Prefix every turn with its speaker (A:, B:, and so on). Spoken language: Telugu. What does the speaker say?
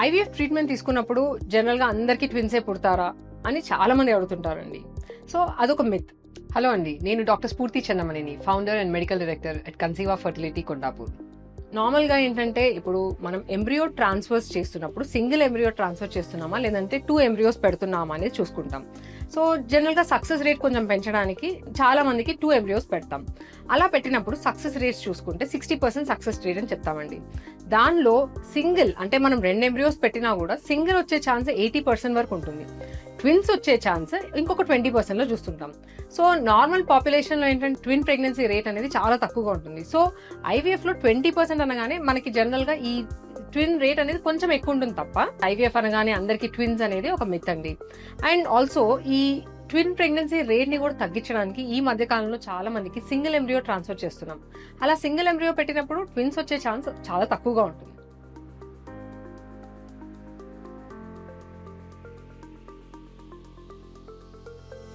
A: ఐవీఎఫ్ ట్రీట్మెంట్ తీసుకున్నప్పుడు జనరల్గా అందరికీ ట్విన్సే పుడతారా అని చాలా మంది అడుగుతుంటారండి. సో అదొక మిత్. హలో అండి, నేను doctor Spoorthi Chennamaneni, founder and medical director at Conceiva fertility Kondapur. నార్మల్గా ఏంటంటే ఇప్పుడు మనం ఎంబ్రియో ట్రాన్స్ఫర్స్ చేస్తున్నప్పుడు సింగిల్ ఎంబ్రియో ట్రాన్స్ఫర్ చేస్తున్నామా లేదంటే 2 ఎంబ్రియోస్ పెడుతున్నామా అనేది చూసుకుంటాం. సో జనరల్గా సక్సెస్ రేట్ కొంచెం పెంచడానికి చాలా మందికి 2 ఎంబ్రియోస్ పెడతాం. అలా పెట్టినప్పుడు సక్సెస్ రేట్స్ చూసుకుంటే 60% సక్సెస్ రేట్ అని చెప్తామండి. దానిలో సింగిల్ అంటే మనం 2 ఎంబ్రియోస్ పెట్టినా కూడా సింగిల్ వచ్చే ఛాన్స్ 80% వరకు ఉంటుంది. ట్విన్స్ వచ్చే ఛాన్స్ ఇంకొక 20%లో చూస్తుంటాం. సో నార్మల్ పాపులేషన్లో ఏంటంటే ట్విన్ ప్రెగ్నెన్సీ రేట్ అనేది చాలా తక్కువగా ఉంటుంది. సో ఐవీఎఫ్లో 20% అనగానే మనకి జనరల్గా ఈ ట్విన్ రేట్ అనేది కొంచెం ఎక్కువ ఉంటుంది తప్ప ఐవీఎఫ్ అనగానే అందరికీ ట్విన్స్ అనేది ఒక మిత్ అండి. అండ్ ఆల్సో ఈ ట్విన్ ప్రెగ్నెన్సీ రేట్ని కూడా తగ్గించడానికి ఈ మధ్య కాలంలో చాలా మందికి సింగిల్ ఎంబ్రియో ట్రాన్స్ఫర్ చేస్తున్నాం. అలా సింగిల్ ఎంబ్రియో పెట్టినప్పుడు ట్విన్స్ వచ్చే ఛాన్స్ చాలా తక్కువగా ఉంటుంది.